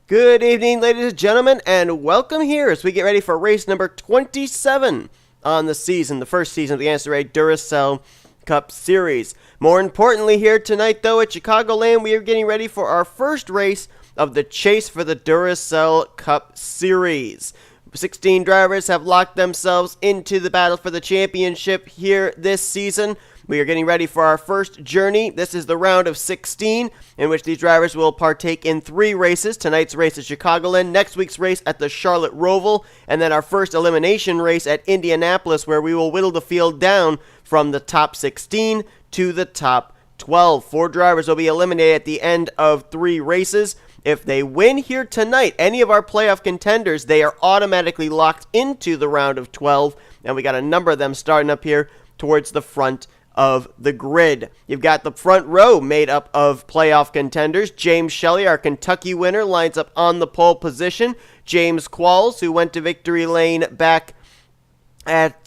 Good evening, ladies and gentlemen, and welcome here as we get ready for race number 27 on the season, the first season of the NNSCRA Duracell Cup Series. More importantly here tonight, though, at Chicagoland, we are getting ready for our first race of the chase for the Duracell Cup Series. 16 drivers have locked themselves into the battle for the championship here this season. We are getting ready for our first journey. This is the round of 16, in which these drivers will partake in 3 races. Tonight's race at Chicagoland, next week's race at the Charlotte Roval, and then our first elimination race at Indianapolis, where we will whittle the field down from the top 16 to the top 12. 4 drivers will be eliminated at the end of 3 races. If they win here tonight, any of our playoff contenders, they are automatically locked into the round of 12, and we got a number of them starting up here towards the front of the grid. You've got the front row made up of playoff contenders. J Shelly, our Kentucky winner, lines up on the pole position. J Qualls, who went to victory lane back at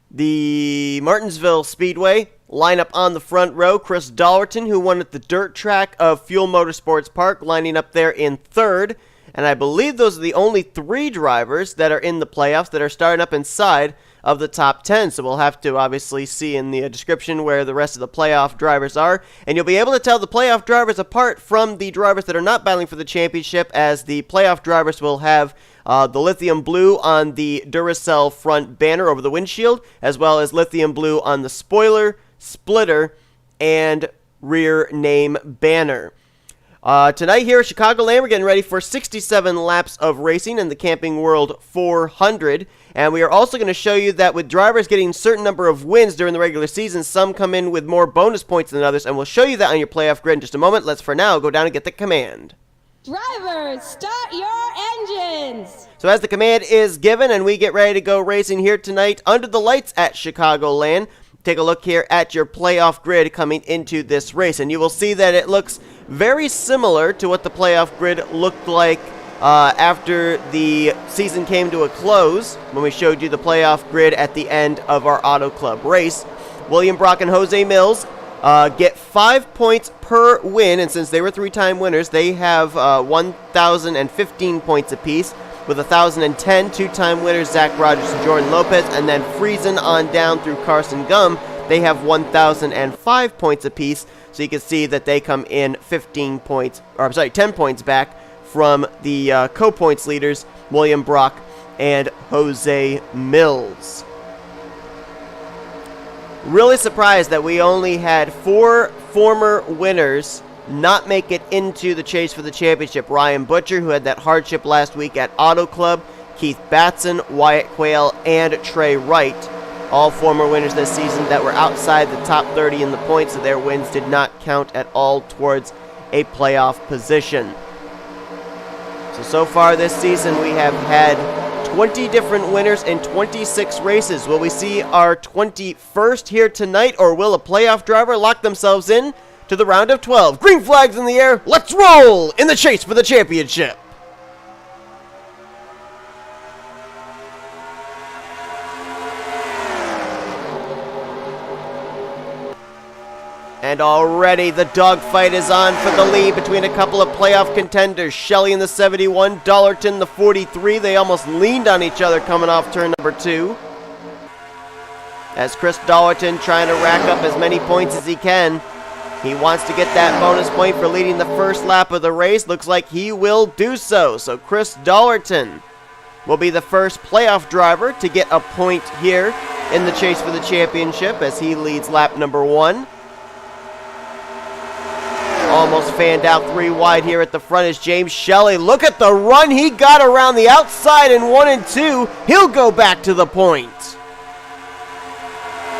the Martinsville Speedway, line up on the front row. C Dollerton, who won at the dirt track of Fuel Motorsports Park, lining up there in third. And I believe those are the only 3 drivers that are in the playoffs that are starting up inside of the top 10, so we'll have to obviously see in the description where the rest of the playoff drivers are, and you'll be able to tell the playoff drivers apart from the drivers that are not battling for the championship, as the playoff drivers will have the lithium blue on the Duracell front banner over the windshield, as well as lithium blue on the spoiler, splitter, and rear name banner. Tonight here at Chicagoland, we're getting ready for 67 laps of racing in the Camping World 400. And we are also going to show you that with drivers getting a certain number of wins during the regular season, some come in with more bonus points than others. And we'll show you that on your playoff grid in just a moment. Let's, for now, go down and get the command. Drivers, start your engines! So as the command is given and we get ready to go racing here tonight under the lights at Chicagoland, take a look here at your playoff grid coming into this race, and you will see that it looks very similar to what the playoff grid looked like after the season came to a close when we showed you the playoff grid at the end of our Auto Club race. William Brock and Jose Millz get 5 points per win, and since they were 3-time winners, they have 1,015 points apiece, with 1,010 2-time winners Zach Rogers and Jordan Lopez, and then Friesen on down through Carson Gum. They have 1,005 points apiece, so you can see that they come in 10 points back from the co-points leaders, William Brock and Jose Millz. Really surprised that we only had 4 former winners not make it into the chase for the championship. Ryan Butcher, who had that hardship last week at Auto Club, Keith Batson, Wyatt Quail, and T Wright, all former winners this season that were outside the top 30 in the points, so their wins did not count at all towards a playoff position. So far this season we have had 20 different winners in 26 races. Will we see our 21st here tonight, or will a playoff driver lock themselves in to the round of 12? Green flags in the air. Let's roll in the chase for the championship. And already the dogfight is on for the lead between a couple of playoff contenders. Shelly in the 71, Dollerton the 43. They almost leaned on each other coming off turn number 2. As C Dollerton trying to rack up as many points as he can. He wants to get that bonus point for leading the first lap of the race. Looks like he will do so. So C Dollerton will be the first playoff driver to get a point here in the chase for the championship as he leads lap number 1. Almost fanned out 3 wide here at the front is J Shelly. Look at the run he got around the outside in 1 and 2. He'll go back to the point.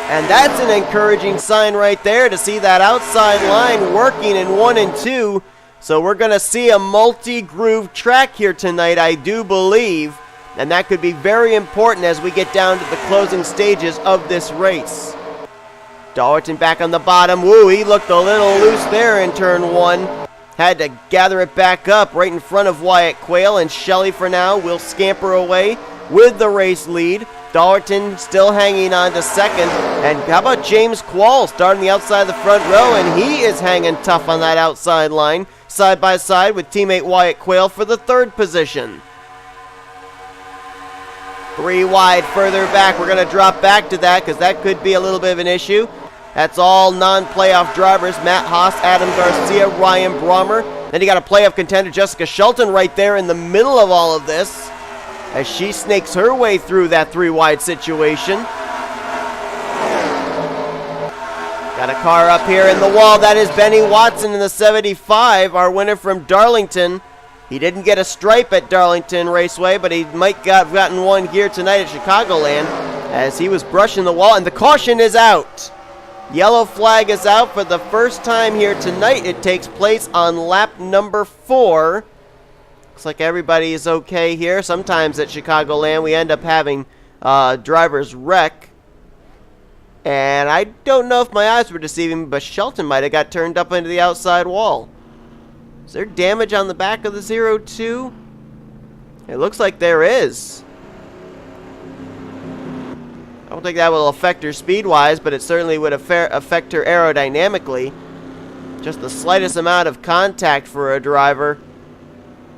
And that's an encouraging sign right there to see that outside line working in 1 and 2. So we're going to see a multi-groove track here tonight, I do believe. And that could be very important as we get down to the closing stages of this race. Dollerton back on the bottom. Woo, he looked a little loose there in turn 1. Had to gather it back up right in front of Wyatt Quail, and Shelly for now will scamper away with the race lead. Dollerton still hanging on to second. And how about J Qualls starting the outside of the front row, and he is hanging tough on that outside line, side by side with teammate Wyatt Quail for the third position. 3 wide further back. We're going to drop back to that because that could be a little bit of an issue. That's all non-playoff drivers. Matt Haas, Adam Garcia, Ryan Brommer. Then you got a playoff contender, J Shelton, right there in the middle of all of this as she snakes her way through that 3 wide situation. Got a car up here in the wall. That is Benny Watson in the 75, our winner from Darlington. He didn't get a stripe at Darlington Raceway, but he might have gotten one here tonight at Chicagoland as he was brushing the wall, and the caution is out. Yellow flag is out for the first time here tonight. It takes place on lap number 4. Looks like everybody is okay here. Sometimes at Chicagoland we end up having drivers wreck. And I don't know if my eyes were deceiving me, but Shelton might have got turned up into the outside wall. Is there damage on the back of the 02? It looks like there is. I don't think that will affect her speed-wise, but it certainly would affect her aerodynamically. Just the slightest amount of contact for a driver.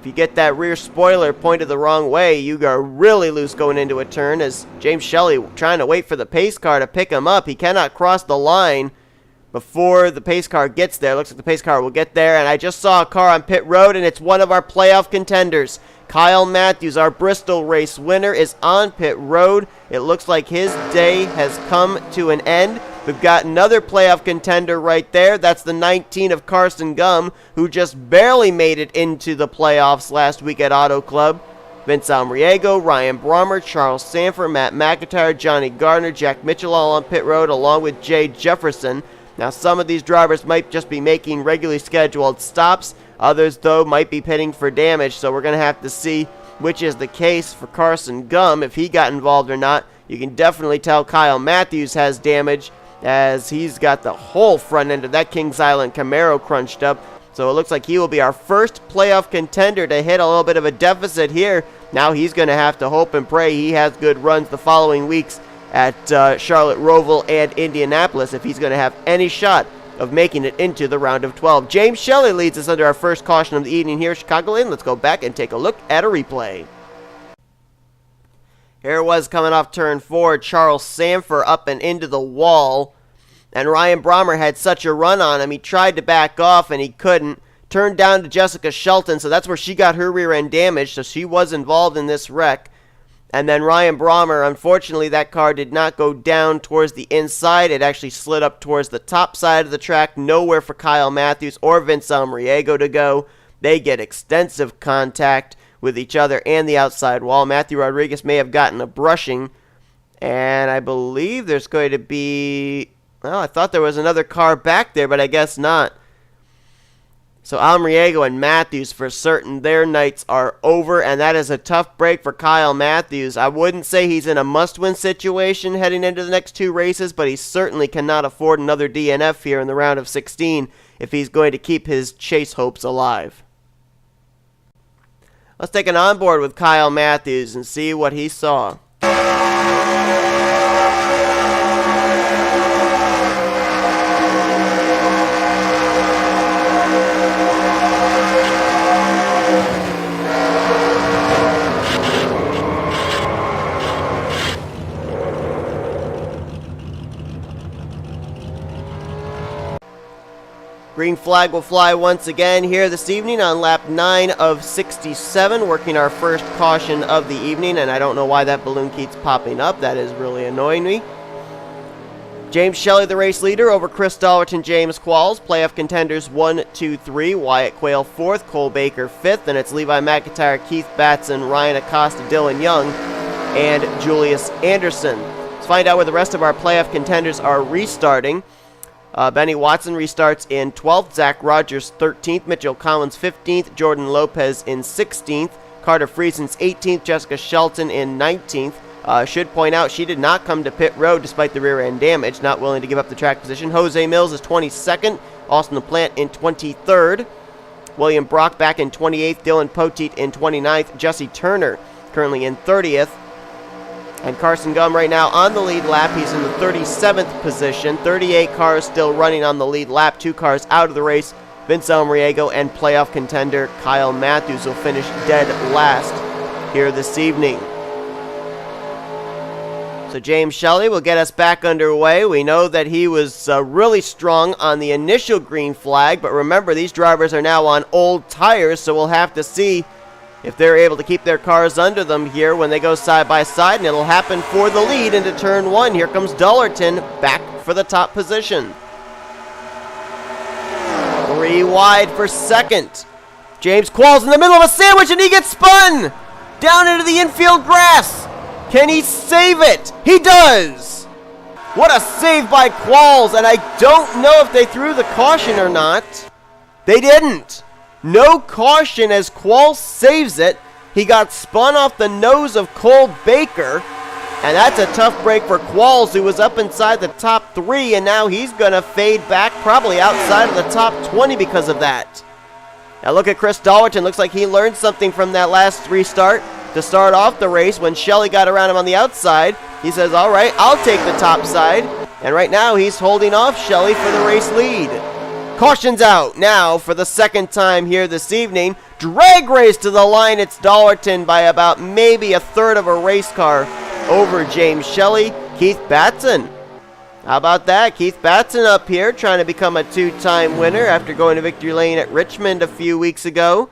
If you get that rear spoiler pointed the wrong way, you are really loose going into a turn, as J Shelly trying to wait for the pace car to pick him up. He cannot cross the line before the pace car gets there. Looks like the pace car will get there, and I just saw a car on pit road, and it's one of our playoff contenders. K Mathews, our Bristol race winner, is on pit road. It looks like his day has come to an end. We've got another playoff contender right there. That's the 19 of Carson Gum, who just barely made it into the playoffs last week at Auto Club. V Almariego, Ryan Brommer, Charles Sandfer, M McIntire, J Gardner, Jack Mitchell all on pit road, along with J Jefferson. Now, some of these drivers might just be making regularly scheduled stops. Others, though, might be pitting for damage, so we're going to have to see which is the case for Carson Gum, if he got involved or not. You can definitely tell K Mathews has damage, as he's got the whole front end of that Kings Island Camaro crunched up. So it looks like he will be our first playoff contender to hit a little bit of a deficit here. Now he's going to have to hope and pray he has good runs the following weeks at Charlotte, Roval, and Indianapolis if he's going to have any shot of making it into the round of 12. J Shelly leads us under our first caution of the evening here at Chicagoland. Let's go back and take a look at a replay. Here it was coming off turn 4. Charles Sandfer up and into the wall. And Ryan Brommer had such a run on him. He tried to back off and he couldn't. Turned down to J Shelton, so that's where she got her rear end damage. So she was involved in this wreck. And then Ryan Brommer, unfortunately, that car did not go down towards the inside. It actually slid up towards the top side of the track. Nowhere for K Mathews or V Almariego to go. They get extensive contact with each other and the outside wall. Matthew Rodriguez may have gotten a brushing. And I believe there's going to be... Well, I thought there was another car back there, but I guess not. So Almariego and Mathews, for certain, their nights are over, and that is a tough break for K Mathews. I wouldn't say he's in a must-win situation heading into the next 2 races, but he certainly cannot afford another DNF here in the round of 16 if he's going to keep his chase hopes alive. Let's take an onboard with K Mathews and see what he saw. Green flag will fly once again here this evening on lap 9 of 67, working our first caution of the evening, and I don't know why that balloon keeps popping up. That is really annoying me. J Shelly, the race leader, over Chris Dollerton, J Qualls. Playoff contenders 1, 2, 3. Wyatt Quail 4th, Cole Baker 5th, and it's Levi McIntire, Keith Batson, Ryan Acosta, Dylan Young, and Julius Anderson. Let's find out where the rest of our playoff contenders are restarting. Benny Watson restarts in 12th, Zach Rogers 13th, Mitchell Collins 15th, Jordan Lopez in 16th, Carter Friesen's 18th, J Shelton in 19th. Should point out she did not come to pit road despite the rear end damage, not willing to give up the track position. Jose Millz is 22nd, Austin LaPlante in 23rd, William Brock back in 28th, Dylan Poteet in 29th, Jesse Turner currently in 30th. And Carson Gum right now on the lead lap. He's in the 37th position. 38 cars still running on the lead lap. 2 cars out of the race. Vince Almariego and playoff contender Kyle Mathews will finish dead last here this evening. So J Shelly will get us back underway. We know that he was really strong on the initial green flag, but remember, these drivers are now on old tires, so we'll have to see if they're able to keep their cars under them here when they go side by side, and it'll happen for the lead into turn 1. Here comes Dollerton back for the top position. 3 wide for second. J Qualls in the middle of a sandwich, and he gets spun down into the infield grass. Can he save it? He does! What a save by Qualls, and I don't know if they threw the caution or not. They didn't. No caution as Qualls saves it. He got spun off the nose of Cole Baker, and that's a tough break for Qualls, who was up inside the top 3, and now he's going to fade back probably outside of the top 20 because of that. Now look at Chris Dollerton. Looks like he learned something from that last restart. To start off the race, when Shelly got around him on the outside, he says, all right, I'll take the top side. And right now, he's holding off Shelly for the race lead. Caution's out now for the second time here this evening. Drag race to the line. It's Dollerton by about maybe a third of a race car over J Shelly. Keith Batson. How about that? Keith Batson up here trying to become a 2-time winner after going to victory lane at Richmond a few weeks ago.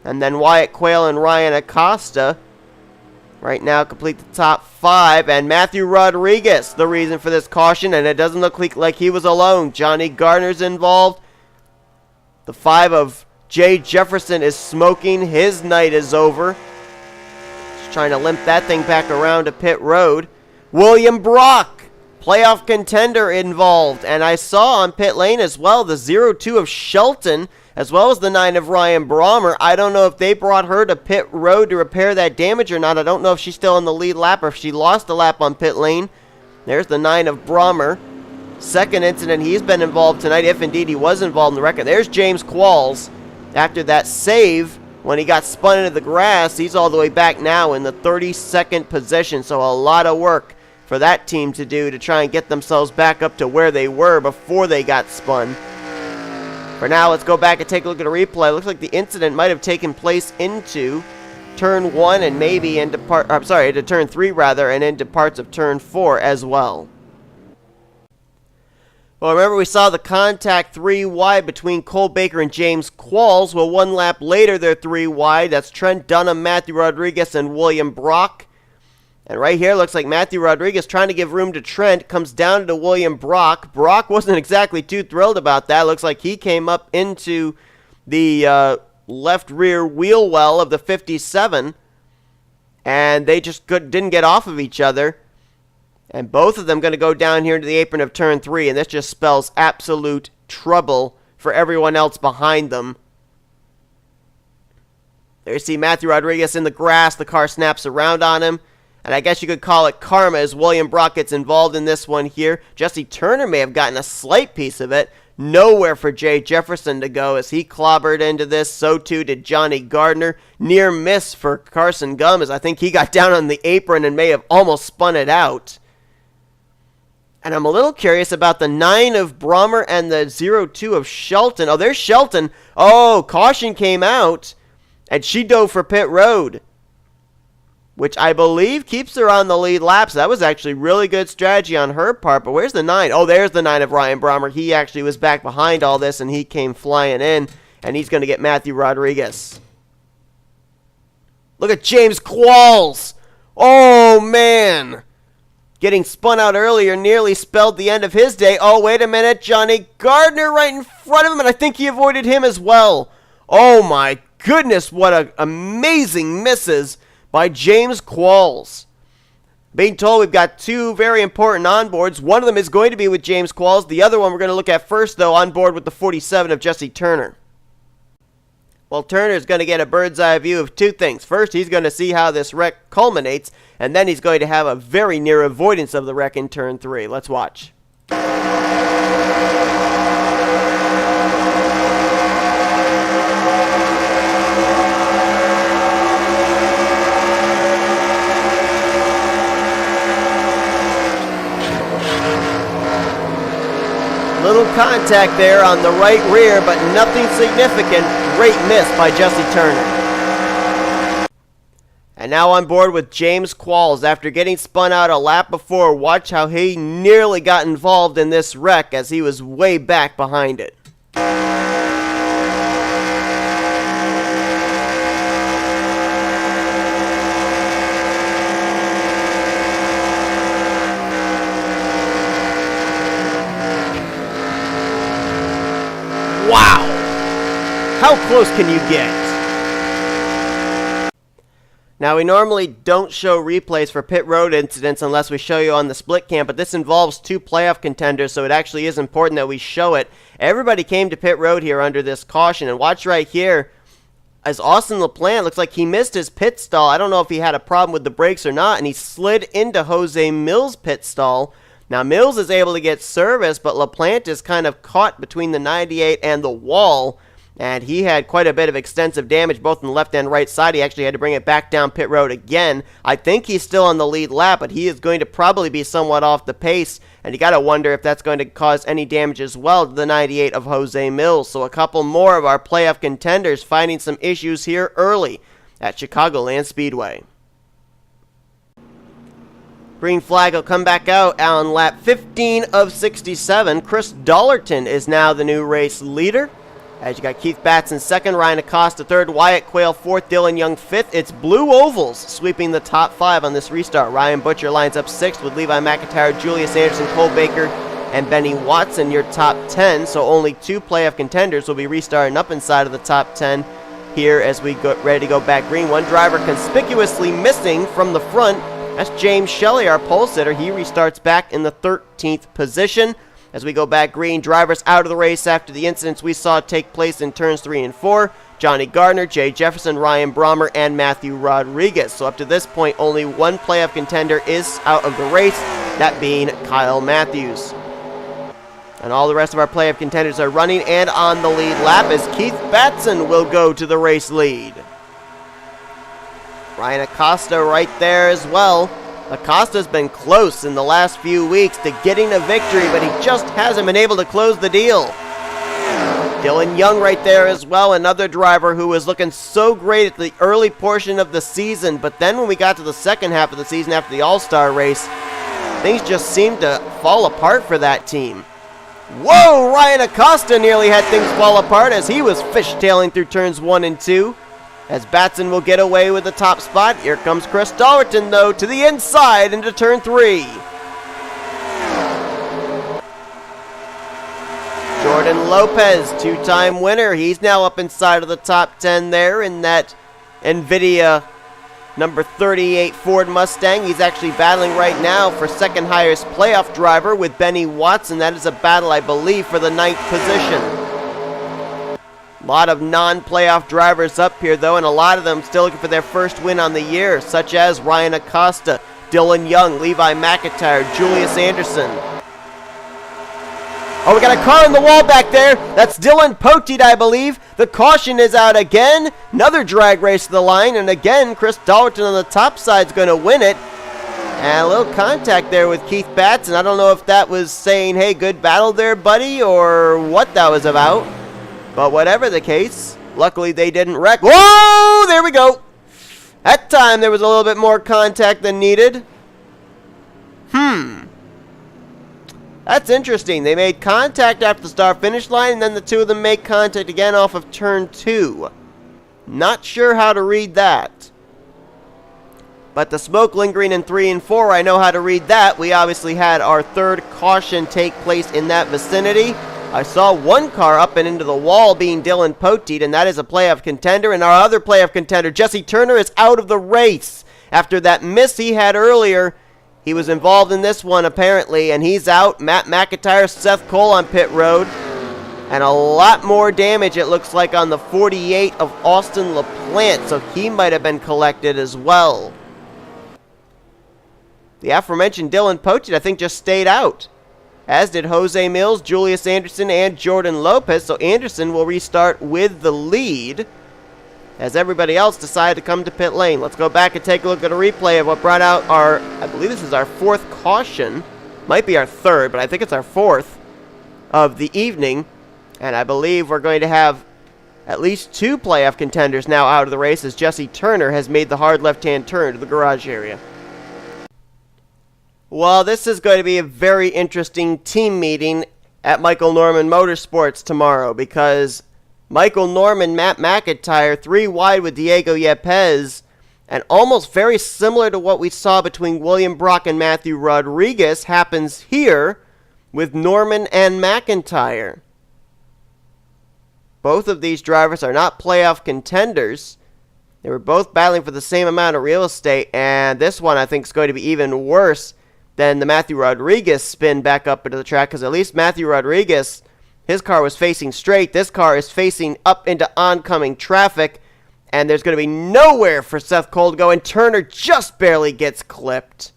And then Wyatt Quail and Ryan Acosta right now complete the top 5. And Matthew Rodriguez, the reason for this caution. And it doesn't look like he was alone. Johnny Gardner's involved. The 5 of J Jefferson is smoking. His night is over. Just trying to limp that thing back around to pit road. William Brock, playoff contender, involved. And I saw on pit lane as well the 0-2 of Shelton, as well as the 9 of Ryan Brommer. I don't know if they brought her to pit road to repair that damage or not. I don't know if she's still in the lead lap or if she lost a lap on pit lane. There's the 9 of Brommer. Second incident he's been involved tonight, if indeed he was involved in the wreck. There's J Qualls. After that save, when he got spun into the grass, he's all the way back now in the 32nd position. So a lot of work for that team to do to try and get themselves back up to where they were before they got spun. For now, let's go back and take a look at a replay. Looks like the incident might have taken place into turn 1 and maybe into into turn 3 rather, and into parts of turn 4 as well. Well, remember we saw the contact 3 wide between Cole Baker and J Qualls. Well, 1 lap later they're 3 wide. That's Trent Dunham, Matthew Rodriguez, and William Brock. And right here, looks like Matthew Rodriguez trying to give room to Trent. Comes down to William Brock. Brock wasn't exactly too thrilled about that. Looks like he came up into the left rear wheel well of the 57. And they just didn't get off of each other. And both of them going to go down here into the apron of turn 3. And this just spells absolute trouble for everyone else behind them. There you see Matthew Rodriguez in the grass. The car snaps around on him. And I guess you could call it karma as William Brock gets involved in this one here. Jesse Turner may have gotten a slight piece of it. Nowhere for J Jefferson to go as he clobbered into this. So too did Johnny Gardner. Near miss for Carson Gum as I think he got down on the apron and may have almost spun it out. And I'm a little curious about the 9 of Brommer and the 0-2 of Shelton. Oh, there's Shelton. Oh, caution came out. And she dove for pit road, which I believe keeps her on the lead lap. So that was actually really good strategy on her part. But where's the 9? Oh, there's the 9 of Ryan Brommer. He actually was back behind all this, and he came flying in. And he's going to get Matthew Rodriguez. Look at J Qualls. Oh, man. Getting spun out earlier nearly spelled the end of his day. Oh, wait a minute. Johnny Gardner right in front of him, and I think he avoided him as well. Oh, my goodness. What amazing misses by J Qualls. Being told we've got 2 very important onboards. One of them is going to be with J Qualls. The other one we're going to look at first, though, on board with the 47 of Jesse Turner. Well, Turner's going to get a bird's eye view of 2 things. First, he's going to see how this wreck culminates, and then he's going to have a very near avoidance of the wreck in turn 3. Let's watch. contact there on the right rear, but nothing significant. Great miss by Jesse Turner. And now on board with J Qualls. After getting spun out a lap before, watch how he nearly got involved in this wreck as he was way back behind it. Wow! How close can you get? Now, we normally don't show replays for pit road incidents unless we show you on the split cam, but this involves two playoff contenders, so it actually is important that we show it. Everybody came to pit road here under this caution, and watch right here, as Austin LaPlante looks like he missed his pit stall. I don't know if he had a problem with the brakes or not, and he slid into Jose Millz' pit stall. Now, Millz is able to get service, but LaPlante is kind of caught between the 98 and the wall. And he had quite a bit of extensive damage both on the left and right side. He actually had to bring it back down pit road again. I think he's still on the lead lap, but he is going to probably be somewhat off the pace. And you got to wonder if that's going to cause any damage as well to the 98 of Jose Millz. So a couple more of our playoff contenders finding some issues here early at Chicagoland Speedway. Green flag will come back out on lap 15 of 67. Chris Dollerton is now the new race leader. As you got Keith Batson second, Ryan Acosta third, Wyatt Quail fourth, Dylan Young fifth. It's blue ovals sweeping the top five on this restart. Ryan Butcher lines up sixth with Levi McIntire, Julius Anderson, Cole Baker, and Benny Watson, your top 10. So only two playoff contenders will be restarting up inside of the top 10 here as we get ready to go back green. One driver conspicuously missing from the front. That's J Shelly, our pole sitter. He restarts back in the 13th position. As we go back green, drivers out of the race after the incidents we saw take place in turns 3 and 4. Johnny Gardner, J Jefferson, Ryan Brommer, and Matthew Rodriguez. So up to this point, only one playoff contender is out of the race, that being Kyle Mathews. And all the rest of our playoff contenders are running, and on the lead lap as Keith Batson will go to the race lead. Ryan Acosta right there as well. Acosta's been close in the last few weeks to getting a victory, but he just hasn't been able to close the deal. Dylan Young right there as well, another driver who was looking so great at the early portion of the season, but then when we got to the second half of the season after the All-Star race, things just seemed to fall apart for that team. Whoa, Ryan Acosta nearly had things fall apart as he was fishtailing through turns 1 and 2. As Batson will get away with the top spot. Here comes Chris Dollerton, though, to the inside into turn 3. Jordan Lopez, two-time winner. He's now up inside of the top 10 there in that NVIDIA number 38 Ford Mustang. He's actually battling right now for second highest playoff driver with Benny Watson. That is a battle, I believe, for the 9th position. A lot of non-playoff drivers up here, though, and a lot of them still looking for their first win on the year, such as Ryan Acosta, Dylan Young, Levi McIntire, Julius Anderson. Oh, we got a car on the wall back there. That's Dylan Poteet, I believe. The caution is out again. Another drag race to the line, and again, Chris Dollerton on the top side is going to win it. And a little contact there with Keith Batson. I don't know if that was saying, hey, good battle there, buddy, or what that was about. But whatever the case, luckily they didn't wreck. Whoa! There we go. That time there was a little bit more contact than needed. That's interesting. They made contact after the start-finish line, and then the two of them make contact again off of turn 2. Not sure how to read that. But the smoke lingering in 3 and 4, I know how to read that. We obviously had our third caution take place in that vicinity. I saw one car up and into the wall being Dylan Poteet, and that is a playoff contender. And our other playoff contender, Jesse Turner, is out of the race. After that miss he had earlier, he was involved in this one apparently, and he's out. Matt McIntire, Seth Cole on pit road. And a lot more damage, it looks like, on the 48 of Austin LaPlante, so he might have been collected as well. The aforementioned Dylan Poteet, I think, just stayed out, as did Jose Millz, Julius Anderson, and Jordan Lopez. So Anderson will restart with the lead as everybody else decided to come to pit lane. Let's go back and take a look at a replay of what brought out our, I believe this is our 4th caution. Might be our 3rd, but I think it's our 4th. of the evening. And I believe we're going to have at least 2 playoff contenders now out of the race as Jesse Turner has made the hard left-hand turn to the garage area. Well, this is going to be a very interesting team meeting at Michael Norman Motorsports tomorrow because Michael Norman, M McIntire, 3 wide with Diego Yepez, and almost very similar to what we saw between William Brock and Matthew Rodriguez happens here with Norman and McIntire. Both of these drivers are not playoff contenders. They were both battling for the same amount of real estate, and this one I think is going to be even worse than the Matthew Rodriguez spin back up into the track, because at least Matthew Rodriguez, his car was facing straight. This car is facing up into oncoming traffic, and there's going to be nowhere for Seth Cole to go, and Turner just barely gets clipped.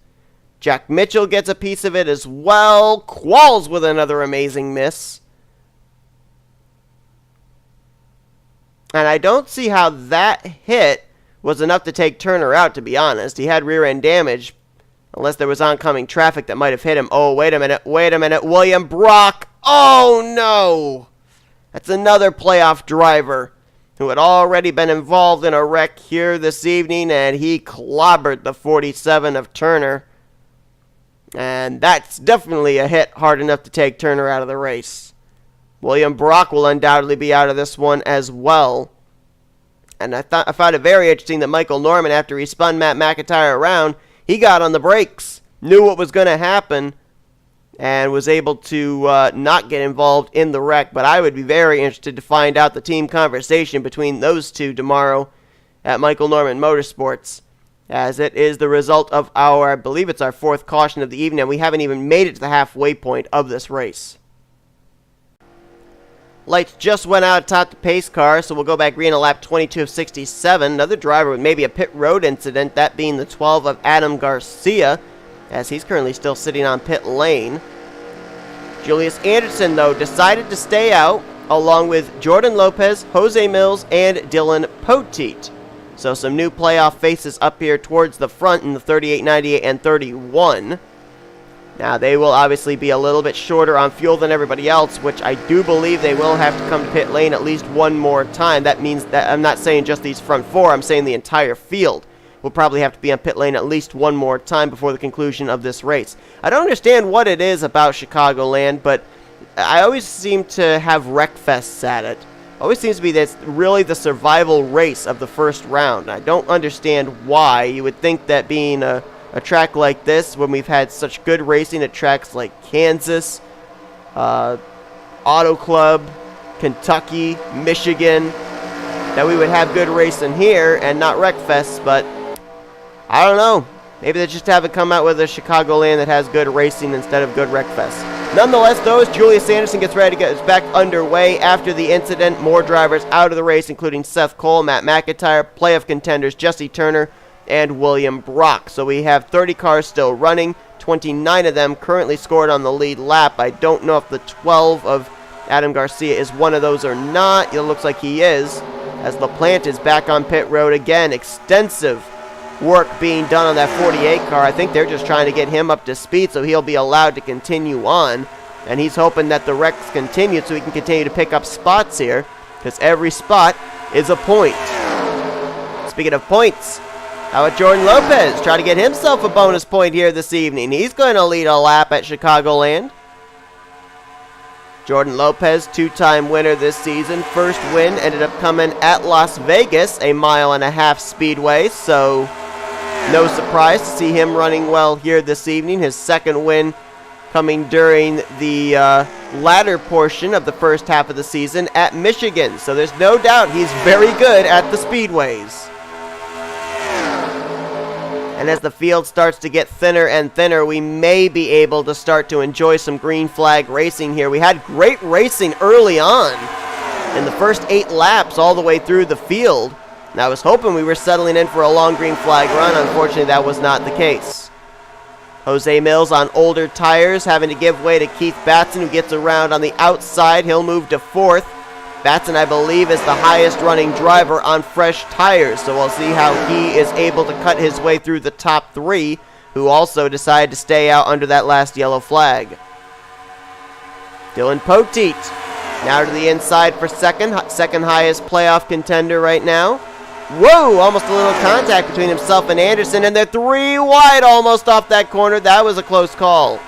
Jack Mitchell gets a piece of it as well. Qualls with another amazing miss. And I don't see how that hit was enough to take Turner out, to be honest. He had rear end damage, unless there was oncoming traffic that might have hit him. Oh, wait a minute. William Brock. Oh, no. That's another playoff driver who had already been involved in a wreck here this evening, and he clobbered the 47 of Turner. And that's definitely a hit hard enough to take Turner out of the race. William Brock will undoubtedly be out of this one as well. And I found it very interesting that Michael Norman, after he spun M McIntire around, he got on the brakes, knew what was going to happen, and was able to not get involved in the wreck. But I would be very interested to find out the team conversation between those two tomorrow at Michael Norman Motorsports, as it is the result of I believe it's our 4th caution of the evening, and we haven't even made it to the halfway point of this race. Lights just went out atop the pace car, so we'll go back green at lap 22 of 67. Another driver with maybe a pit road incident, that being the 12 of Adam Garcia, as he's currently still sitting on pit lane. Julius Anderson, though, decided to stay out, along with Jordan Lopez, Jose Millz, and Dylan Poteet. So some new playoff faces up here towards the front in the 38, 98, and 31. Now, they will obviously be a little bit shorter on fuel than everybody else, which I do believe they will have to come to pit lane at least one more time. That means that I'm not saying just these front 4, I'm saying the entire field will probably have to be on pit lane at least one more time before the conclusion of this race. I don't understand what it is about Chicagoland, but I always seem to have wreck fests at it. Always seems to be that's really the survival race of the first round. I don't understand why. You would think that being a track like this, when we've had such good racing at tracks like Kansas, Auto Club, Kentucky, Michigan, that we would have good racing here and not wreck fests, but I don't know. Maybe they just haven't come out with a Chicagoland that has good racing instead of good wreck fests. Nonetheless, though, as Julius Anderson gets ready to get us back underway after the incident, more drivers out of the race, including Seth Cole, M McIntire, playoff contenders Jesse Turner, and William Brock. So we have 30 cars still running, 29 of them currently scored on the lead lap. I don't know if the 12 of Adam Garcia is one of those or not. It looks like he is, as LaPlante is back on pit road again. Extensive work being done on that 48 car. I think they're just trying to get him up to speed so he'll be allowed to continue on, and he's hoping that the wrecks continue so he can continue to pick up spots here, because every spot is a point. Speaking of points, how about Jordan Lopez? Try to get himself a bonus point here this evening. He's going to lead a lap at Chicagoland. Jordan Lopez, 2-time winner this season. First win ended up coming at Las Vegas, a 1.5 mile speedway, so no surprise to see him running well here this evening. His second win coming during the latter portion of the first half of the season at Michigan, so there's no doubt he's very good at the speedways. And as the field starts to get thinner and thinner, we may be able to start to enjoy some green flag racing here. We had great racing early on in the first 8 laps all the way through the field. And I was hoping we were settling in for a long green flag run. Unfortunately, that was not the case. Jose Millz on older tires, having to give way to Keith Batson, who gets around on the outside. He'll move to 4th. Batson, I believe, is the highest running driver on fresh tires, so we'll see how he is able to cut his way through the top 3, who also decided to stay out under that last yellow flag. Dylan Poteet now to the inside for second highest playoff contender right now. Whoa, almost a little contact between himself and Andersson, and they're 3 wide almost off that corner. That was a close call.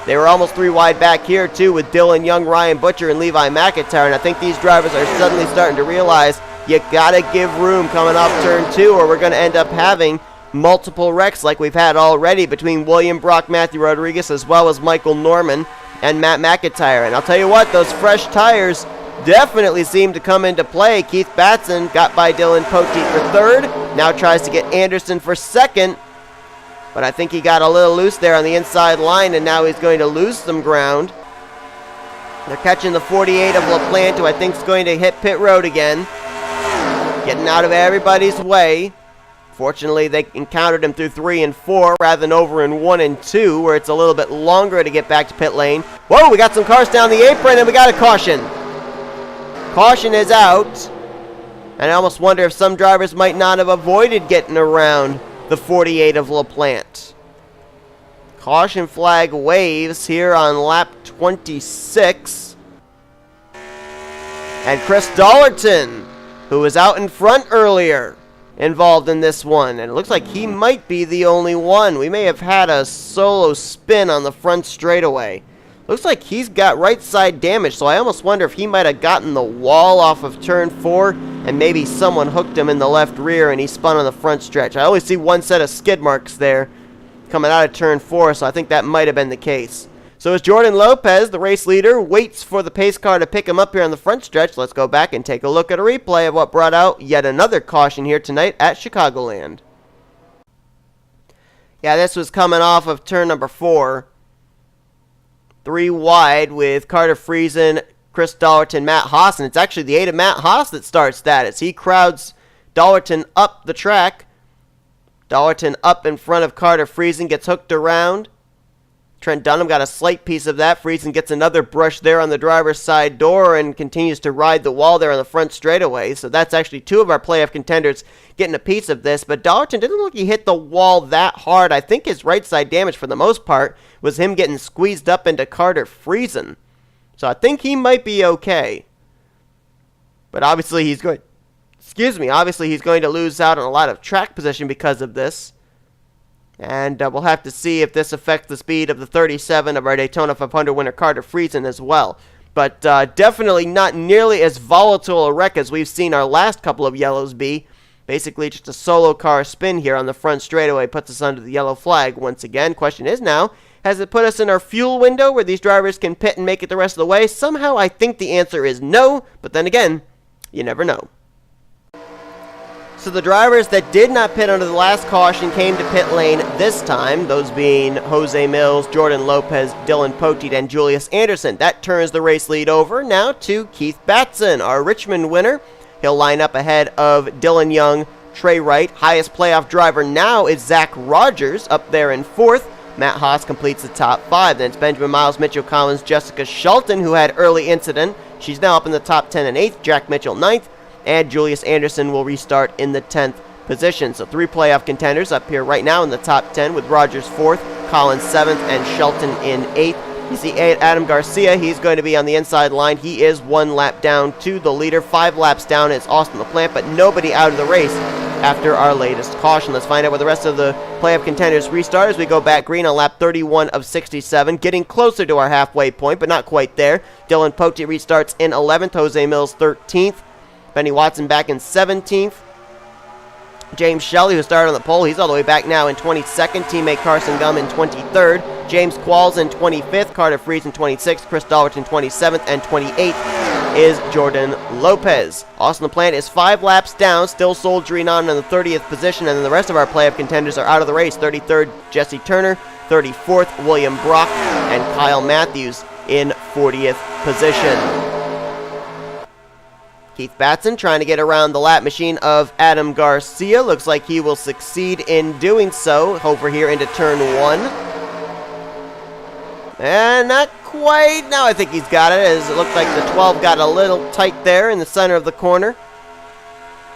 They were almost 3 wide back here too with Dylan Young, Ryan Butcher, and Levi McIntire, and I think these drivers are suddenly starting to realize you gotta give room coming off turn 2 or we're gonna end up having multiple wrecks like we've had already between William Brock, Matthew Rodriguez, as well as Michael Norman and Matt McIntire. And I'll tell you what, those fresh tires definitely seem to come into play. Keith Batson got by Dylan Poteet for third, now tries to get Andersson for second, but I think he got a little loose there on the inside line, and now he's going to lose some ground. They're catching the 48 of LaPlante, who I think is going to hit pit road again, getting out of everybody's way. Fortunately, they encountered him through 3 and 4 rather than over in 1 and 2, where it's a little bit longer to get back to pit lane. Whoa, we got some cars down the apron, and we got a caution. Caution is out, and I almost wonder if some drivers might not have avoided getting around the 48 of LaPlante. Caution flag waves here on lap 26. And Chris Dollerton, who was out in front earlier, involved in this one, and it looks like he might be the only one. We may have had a solo spin on the front straightaway. Looks like he's got right side damage, so I almost wonder if he might have gotten the wall off of turn 4 and maybe someone hooked him in the left rear and he spun on the front stretch. I only see one set of skid marks there coming out of turn 4, so I think that might have been the case. So as Jordan Lopez, the race leader, waits for the pace car to pick him up here on the front stretch, let's go back and take a look at a replay of what brought out yet another caution here tonight at Chicagoland. Yeah, this was coming off of turn number 4. 3 wide with Carter Friesen, Chris Dollerton, Matt Haas, and it's actually the 8 of Matt Haas that starts that as he crowds Dollerton up the track. Dollerton up in front of Carter Friesen, gets hooked around. Trent Dunham got a slight piece of that. Friesen gets another brush there on the driver's side door and continues to ride the wall there on the front straightaway. So that's actually 2 of our playoff contenders getting a piece of this. But Dollerton didn't look like he hit the wall that hard. I think his right side damage for the most part was him getting squeezed up into Carter Friesen. So I think he might be okay. But obviously he's going... Obviously he's going to lose out on a lot of track position because of this. And we'll have to see if this affects the speed of the 37 of our Daytona 500 winner Carter Friesen as well. But definitely not nearly as volatile a wreck as we've seen our last couple of yellows be. Basically just a solo car spin here on the front straightaway puts us under the yellow flag once again. Question is now, has it put us in our fuel window where these drivers can pit and make it the rest of the way? Somehow I think the answer is no, but then again, you never know. So the drivers that did not pit under the last caution came to pit lane this time, those being Jose Millz, Jordan Lopez, Dylan Poteet, and Julius Andersson. That turns the race lead over now to Keith Batson, our Richmond winner. He'll line up ahead of Dylan Young, T Wright. Highest playoff driver now is Zach Rogers up there in 4th. Matt Haas completes the top 5. Then it's Benjamin Miles, Mitchell Collins, Jessica Shelton, who had early incident. She's now up in the top 10 and 8th. Jack Mitchell 9th. And Julius Andersson will restart in the 10th position. So 3 playoff contenders up here right now in the top 10 with Rogers 4th, Collins 7th, and Shelton in 8th. You see Adam Garcia, he's going to be on the inside line. He is 1 lap down to the leader. 5 laps down is Austin LaPlante, but nobody out of the race after our latest caution. Let's find out where the rest of the playoff contenders restart as we go back green on lap 31 of 67, getting closer to our halfway point, but not quite there. Dylan Poteet restarts in 11th, Jose Millz 13th. Benny Watson back in 17th. J Shelly, who started on the pole, he's all the way back now in 22nd. Teammate Carson Gum in 23rd. James Qualls in 25th. Carter Friesen in 26th. Chris Dollerton 27th. And 28th is Jordan Lopez. Austin LaPlante is 5 laps down, still soldiering on in the 30th position. And then the rest of our playoff contenders are out of the race. 33rd, Jesse Turner. 34th, William Brock. And Kyle Mathews in 40th position. Keith Batson trying to get around the lap machine of Adam Garcia. Looks like he will succeed in doing so. Over here into turn 1. And not quite. Now I think he's got it, as it looked like the 12 got a little tight there in the center of the corner.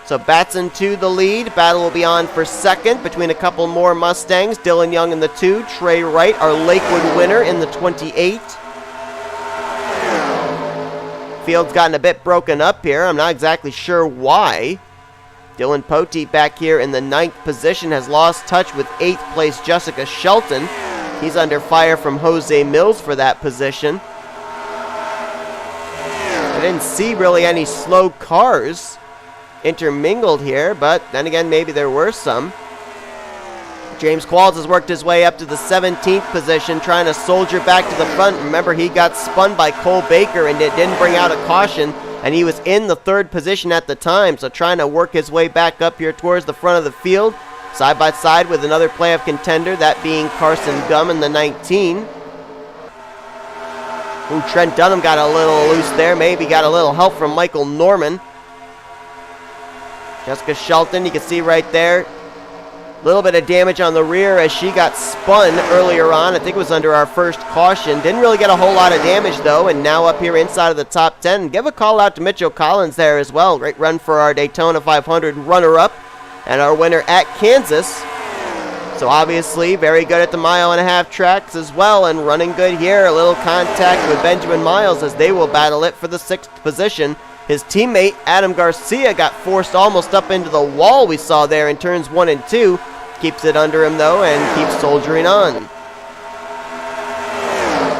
So Batson to the lead. Battle will be on for second between a couple more Mustangs. Dylan Young in the 2. T Wright, our Lakewood winner, in the 28. field's gotten a bit broken up here. I'm not exactly sure why. Dylan Poteet back here in the 9th position has lost touch with 8th place J Shelton. He's under fire from J Millz for that position. I didn't see really any slow cars intermingled here, but then again, maybe there were some. J Qualls has worked his way up to the 17th position, trying to soldier back to the front. Remember, he got spun by Cole Baker and it didn't bring out a caution, and he was in the 3rd position at the time, so trying to work his way back up here towards the front of the field, side by side with another playoff contender, that being Carson Gum in the 19. Ooh, Trent Dunham got a little loose there, maybe got a little help from Michael Norman. J Shelton, you can see right there, a little bit of damage on the rear as she got spun earlier on. I think it was under our first caution. Didn't really get a whole lot of damage, though, and now up here inside of the top 10. Give a call out to Mitchell Collins there as well. Great run for our Daytona 500 runner-up and our winner at Kansas. So obviously very good at the 1.5-mile tracks as well, and running good here. A little contact with Benjamin Miles as they will battle it for the 6th position. His teammate, Adam Garcia, got forced almost up into the wall we saw there in turns 1 and 2. Keeps it under him, though, and keeps soldiering on.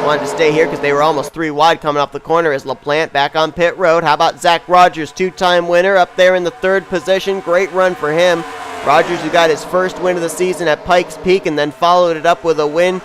Wanted to stay here because they were almost 3 wide coming up the corner as LaPlante back on pit road. How about Zach Rogers, 2-time winner, up there in the 3rd position. Great run for him. Rogers, who got his first win of the season at Pikes Peak and then followed it up with a win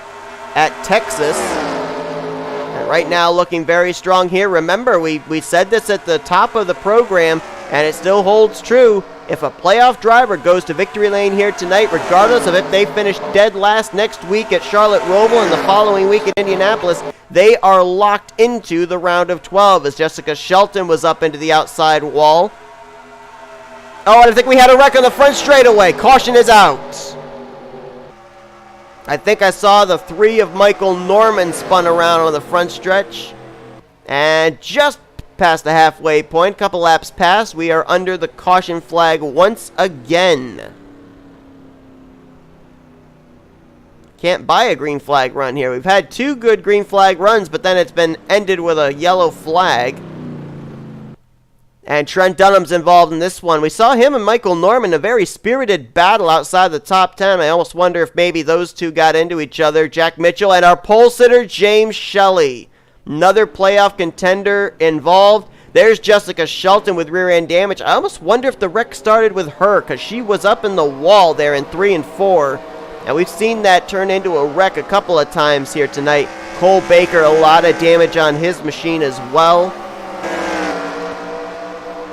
at Texas. And right now looking very strong here. Remember, we said this at the top of the program, and it still holds true. If a playoff driver goes to victory lane here tonight, regardless of if they finish dead last next week at Charlotte Roval and the following week at Indianapolis, they are locked into the round of 12 as J Shelton was up into the outside wall. Oh, and I think we had a wreck on the front straightaway. Caution is out. I think I saw the 3 of Michael Norman spun around on the front stretch. And just past the halfway point, couple laps past, we are under the caution flag once again. Can't buy a green flag run here. We've had 2 good green flag runs, but then it's been ended with a yellow flag. And Trent Dunham's involved in this one. We saw him and Michael Norman, a very spirited battle outside the top 10. I almost wonder if maybe those two got into each other. Jack Mitchell and our pole sitter, J Shelly. Another playoff contender involved. There's J Shelton with rear end damage. I almost wonder if the wreck started with her, because she was up in the wall there in 3 and 4. And we've seen that turn into a wreck a couple of times here tonight. Cole Baker, a lot of damage on his machine as well.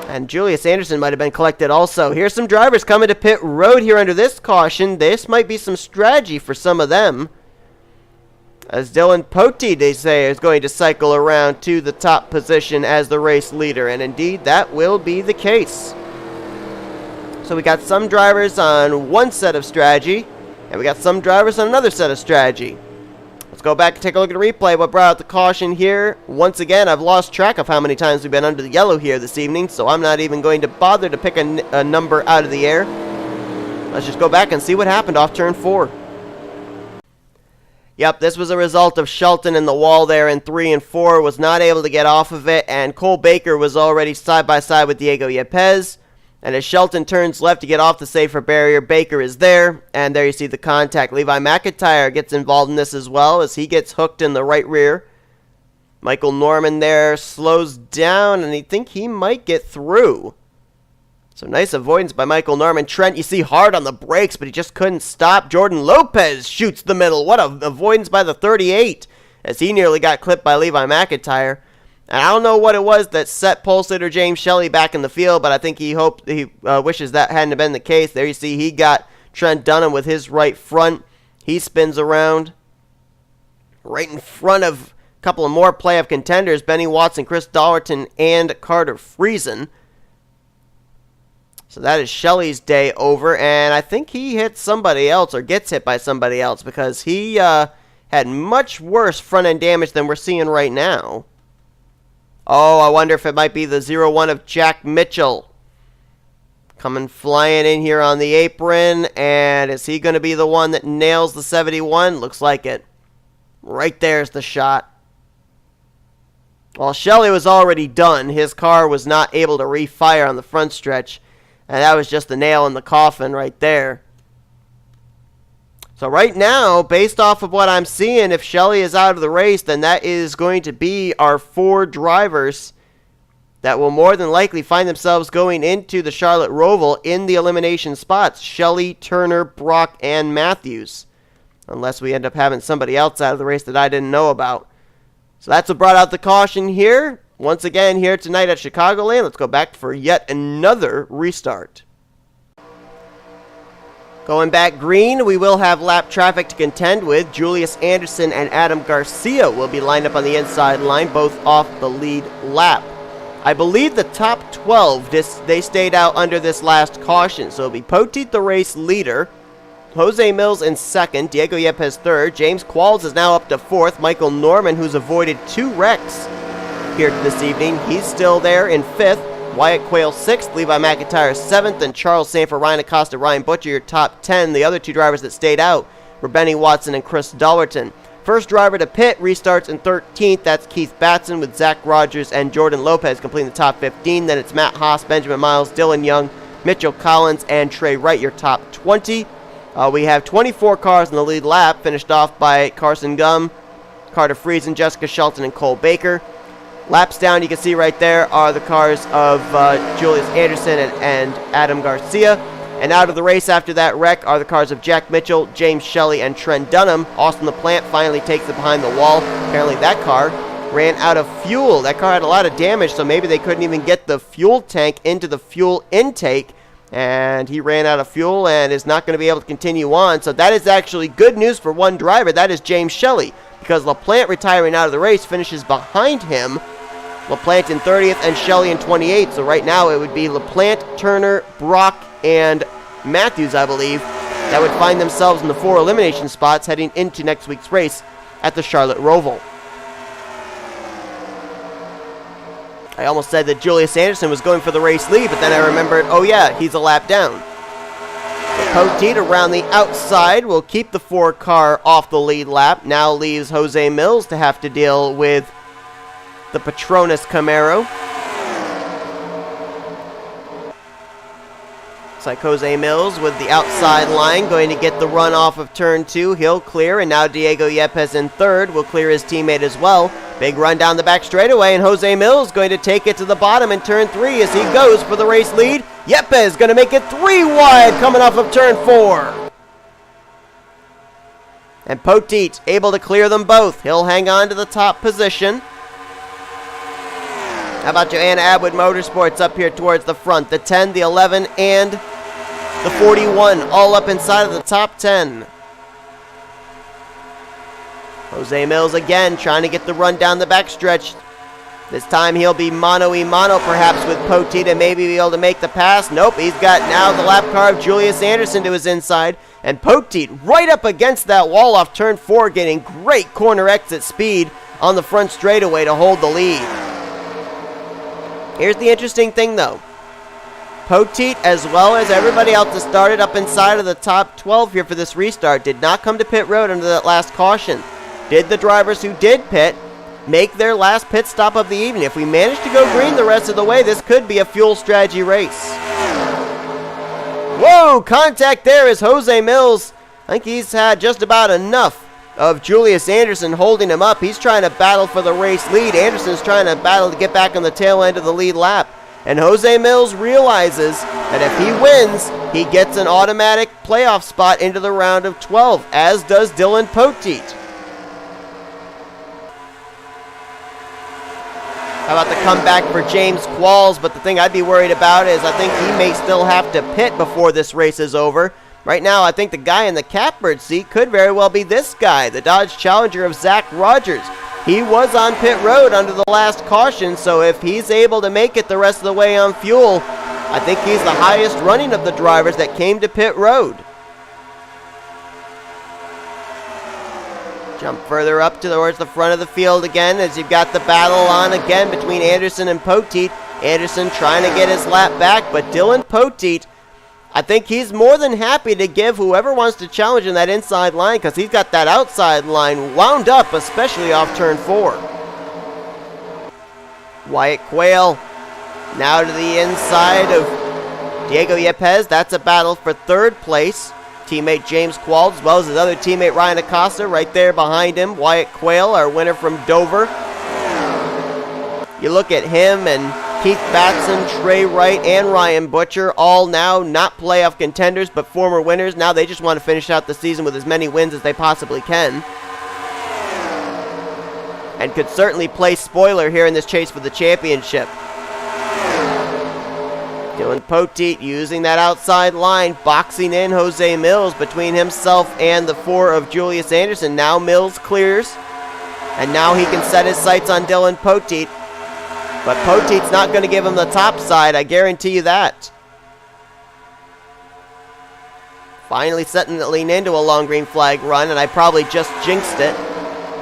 And Julius Anderson might have been collected also. Here's some drivers coming to pit road here under this caution. This might be some strategy for some of them, as Dylan Poteet, they say, is going to cycle around to the top position as the race leader. And indeed, that will be the case. So we got some drivers on one set of strategy, and we got some drivers on another set of strategy. Let's go back and take a look at the replay. What brought out the caution here? Once again, I've lost track of how many times we've been under the yellow here this evening, so I'm not even going to bother to pick a number out of the air. Let's just go back and see what happened off turn 4. Yep, this was a result of Shelton in the wall there in 3 and 4, was not able to get off of it, and Cole Baker was already side by side with Diego Yepez. And as Shelton turns left to get off the safer barrier, Baker is there, and there you see the contact. Levi McIntire gets involved in this as well as he gets hooked in the right rear. Michael Norman there slows down, and I think he might get through. So nice avoidance by Michael Norman. Trent, you see hard on the brakes, but he just couldn't stop. Jordan Lopez shoots the middle. What a avoidance by the 38, as he nearly got clipped by Levi McIntire. And I don't know what it was that set pole sitter J Shelly back in the field, but I think he wishes that hadn't been the case. There you see he got Trent Dunham with his right front. He spins around right in front of a couple of more playoff contenders, Benny Watson, Chris Dollerton, and Carter Friesen. So that is Shelly's day over, and I think he hits somebody else or gets hit by somebody else because he had much worse front-end damage than we're seeing right now. Oh, I wonder if it might be the 0-1 of Jack Mitchell. Coming flying in here on the apron, and is he going to be the one that nails the 71? Looks like it. Right there's the shot. Well, Shelly was already done. His car was not able to refire on the front stretch. And that was just the nail in the coffin right there. So right now, based off of what I'm seeing, if Shelly is out of the race, then that is going to be our 4 drivers that will more than likely find themselves going into the Charlotte Roval in the elimination spots. Shelly, Turner, Brock, and Mathews. Unless we end up having somebody else out of the race that I didn't know about. So that's what brought out the caution here. Once again, here tonight at Chicagoland. Let's go back for yet another restart. Going back green, we will have lap traffic to contend with. Julius Anderson and Adam Garcia will be lined up on the inside line, both off the lead lap. I believe the top 12, they stayed out under this last caution. So it'll be Poteet, the race leader. Jose Millz in second. Diego Yepez third. J Qualls is now up to fourth. Michael Norman, who's avoided 2 wrecks here this evening, he's still there in fifth. Wyatt Quail 6th, Levi McIntire 7th, and Charles Sandfer, Ryan Acosta, Ryan Butcher, your top 10. The other 2 drivers that stayed out were Benny Watson and Chris Dollerton. First driver to pit restarts in 13th. That's Keith Batson with Zach Rogers and Jordan Lopez completing the top 15. Then it's Matt Haas, Benjamin Miles, Dylan Young, Mitchell Collins, and Trey Wright, your top 20. We have 24 cars in the lead lap, finished off by Carson Gum, Carter Friesen, Jessica Shelton, and Cole Baker. Laps down, you can see right there, are the cars of Julius Anderson and Adam Garcia. And out of the race after that wreck are the cars of Jack Mitchell, J Shelly, and Trent Dunham. Austin LaPlante finally takes it behind the wall. Apparently that car ran out of fuel. That car had a lot of damage, so maybe they couldn't even get the fuel tank into the fuel intake. And he ran out of fuel and is not going to be able to continue on. So that is actually good news for one driver. That is J Shelly, because LaPlante retiring out of the race finishes behind him. LaPlante in 30th and Shelly in 28th. So right now it would be LaPlante, Turner, Brock, and Mathews, I believe, that would find themselves in the 4 elimination spots heading into next week's race at the Charlotte Roval. I almost said that Julius Anderson was going for the race lead, but then I remembered, oh yeah, he's a lap down. Poteet around the outside will keep the 4 car off the lead lap. Now leaves Jose Millz to have to deal with the Petronas Camaro. Looks like Jose Millz with the outside line going to get the run off of turn 2. He'll clear, and now Diego Yepez in third will clear his teammate as well. Big run down the back straightaway, and Jose Millz going to take it to the bottom in turn 3 as he goes for the race lead. Yepez going to make it 3 wide coming off of turn 4. And Poteet able to clear them both. He'll hang on to the top position. How about Joanna Atwood Motorsports up here towards the front? The 10, the 11, and the 41 all up inside of the top 10. Jose Millz again trying to get the run down the backstretch. This time he'll be mano-y-mano perhaps with Poteet and maybe be able to make the pass. Nope, he's got now the lap car of Julius Anderson to his inside. And Poteet right up against that wall off turn 4, getting great corner exit speed on the front straightaway to hold the lead. Here's the interesting thing though. Poteet, as well as everybody else that started up inside of the top 12 here for this restart, did not come to pit road under that last caution. Did the drivers who did pit make their last pit stop of the evening? If we manage to go green the rest of the way, this could be a fuel strategy race. Whoa, contact there is Jose Millz. I think he's had just about enough of Julius Anderson holding him up. He's trying to battle for the race lead. Anderson's trying to battle to get back on the tail end of the lead lap. And Jose Millz realizes that if he wins, he gets an automatic playoff spot into the round of 12, as does Dylan Poteet. How about the comeback for J Qualls? But the thing I'd be worried about is I think he may still have to pit before this race is over. Right now, I think the guy in the catbird seat could very well be this guy, the Dodge Challenger of Zach Rogers. He was on pit road under the last caution, so if he's able to make it the rest of the way on fuel, I think he's the highest running of the drivers that came to pit road. Jump further up towards the front of the field again as you've got the battle on again between Anderson and Poteet. Anderson trying to get his lap back, but Dylan Poteet, I think he's more than happy to give whoever wants to challenge in that inside line, because he's got that outside line wound up, especially off turn 4. Wyatt Quail now to the inside of Diego Yepez. That's a battle for third place. Teammate James Qualls, as well as his other teammate Ryan Acosta right there behind him. Wyatt Quail, our winner from Dover. You look at him and Keith Batson, T Wright, and Ryan Butcher, all now not playoff contenders, but former winners. Now they just want to finish out the season with as many wins as they possibly can. And could certainly play spoiler here in this chase for the championship. Dylan Poteet using that outside line, boxing in J Millz between himself and the 4 of Julius Anderson. Now Millz clears, and now he can set his sights on Dylan Poteet. But Poteet's not going to give him the top side, I guarantee you that. Finally setting the lean into a long green flag run, and I probably just jinxed it.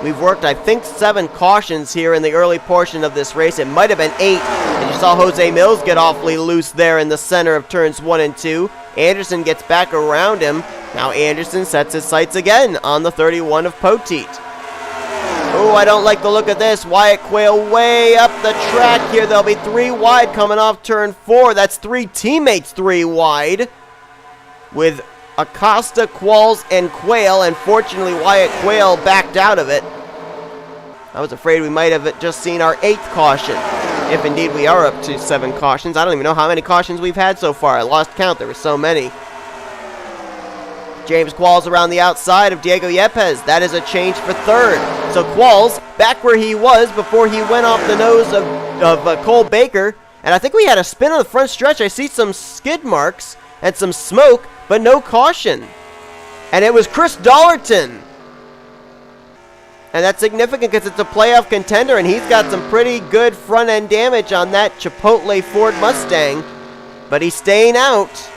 We've worked, I think, 7 cautions here in the early portion of this race. It might have been 8. And you saw J Millz get awfully loose there in the center of turns 1 and 2. Anderson gets back around him. Now Anderson sets his sights again on the 31 of Poteet. Oh, I don't like the look of this. Wyatt Quail way up the track here. There'll be 3 wide coming off turn 4. That's 3 teammates 3 wide. With Acosta, Qualls, and Quail, and fortunately Wyatt Quail backed out of it. I was afraid we might have just seen our 8th caution, if indeed we are up to 7 cautions. I don't even know how many cautions we've had so far. I lost count, there were so many. James Qualls around the outside of Diego Yepez. That is a change for 3rd. So Qualls, back where he was before he went off the nose of Cole Baker, and I think we had a spin on the front stretch. I see some skid marks and some smoke, but no caution. And it was Chris Dollerton. And that's significant because it's a playoff contender, and he's got some pretty good front-end damage on that Chipotle Ford Mustang. But he's staying out.